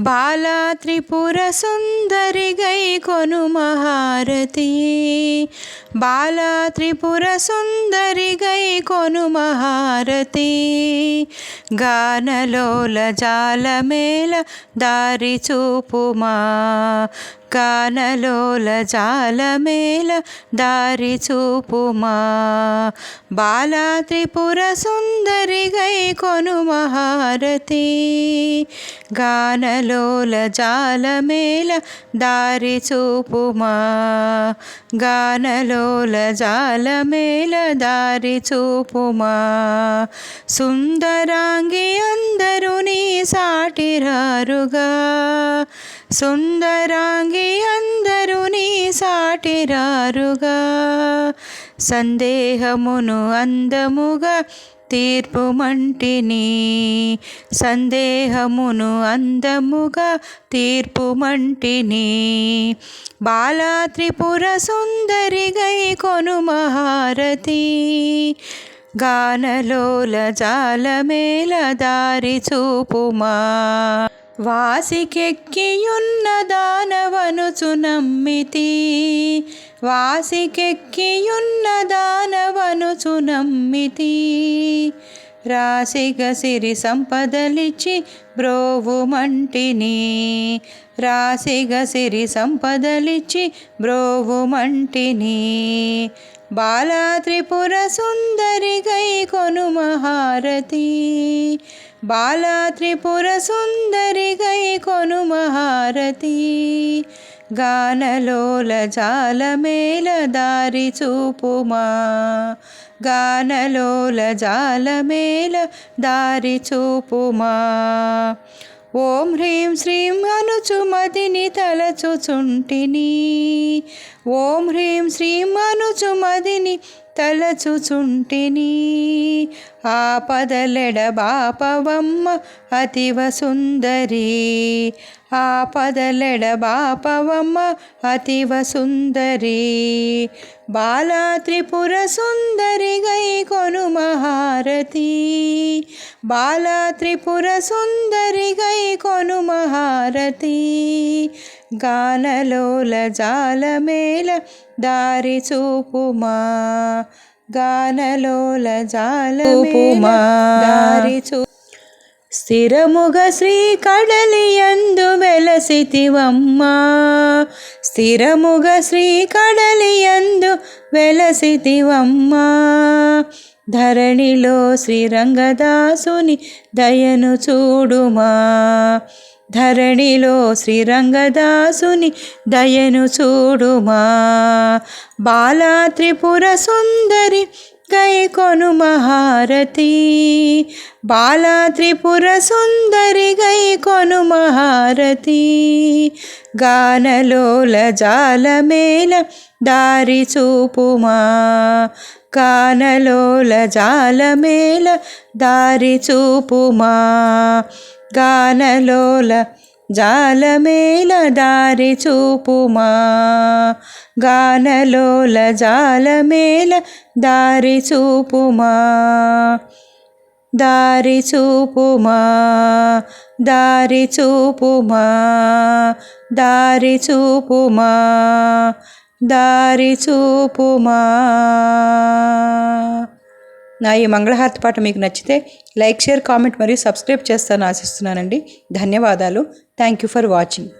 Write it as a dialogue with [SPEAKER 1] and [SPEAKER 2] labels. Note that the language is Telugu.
[SPEAKER 1] బాలా త్రిపుర సుందరి గై కొను మహారతి, బాలా త్రిపుర సుందరి గై కొను మహారతి, గానలోల జాలమేల దారి చూపుమా, గానలోల జాలమేల దారి చూపుమా, బాలా త్రిపుర సుందరి గై కొను మహారతి, గానలోల జాలమేల దారి చూపుమా, గానలోల జాలమేల దారి చూపుమా, సుందరాంగి అందరూ నీ సాటిరారుగా, సుందరాంగి అందరూ నీ సాటిరారుగా, సందేహమును అందముగా తీర్పుమంటిని, సందేహమును అందముగా తీర్పుమంటిని, బాలా త్రిపుర సుందరి గై కొను మహారతి, గానలోల జాలమేల దారి చూపుమా, వాసికెక్కియున్న దానవనుచు నమ్మితి, వాసికెక్కియున్న దానవనుచు నమ్మితి, రాశిగ సిరి సంపదలిచ్చి బ్రోవుమంటిని, రాశిగ సిరి సంపదలిచ్చి బ్రోవుమంటిని, బాలా త్రిపుర సుందరి గై కొను మహారతి, బాలా త్రిపుర సుందరి గై కొను మహారతి, గానలోల జాలమేల దారి చూపుమా, గానలోల జాలమేల దారి చూపుమా, ఓం హ్రీం శ్రీం అనుచు మదిని తలచుచుంటిని, ఓం హ్రీం శ్రీం అనుచు మదిని తలచుచుంటిని, ఆపదలెడబాపవమ్మ అతివ సుందరి, ఆపదలెడబాపవమ్మ అతివ సుందరి, బాలా త్రిపుర సుందరి గై కొను మహారతి, బాలా త్రిపుర సుందరి గై కొను మహారతి, గానలోల జాలమేల దారి చూపుమా, గానలోల జాలమేల దారి చూ, స్థిరముగ శ్రీ కడలియందు వెలసితివమ్మా, స్థిరముగ శ్రీ కడలియందు వెలసితివమ్మా, ధరణిలో శ్రీరంగదాసుని దయను చూడుమా, ధరణిలో శ్రీరంగదాసుని దయను చూడుమా, బాలా త్రిపుర సుందరి గై కొను మహారతి, బాలా త్రిపుర సుందరి గై కొను మహారతి, గానలోల జాలమేల దారి చూపుమా, గానలోల జాలమేల దారి చూపుమా, గానలోల జాలమేల దారి చూపుమా, గానలోల జాలమేల దారి చూపుమా, దారి చూపుమా, దారి చూపుమా, దారి చూపుమా, దారి చూపుమా. నా ఈ మంగళహారతి పాట మీకు నచ్చితే లైక్, షేర్, కామెంట్ మరియు సబ్స్క్రైబ్ చేస్తారని ఆశిస్తున్నానండి. ధన్యవాదాలు. Thank you for watching.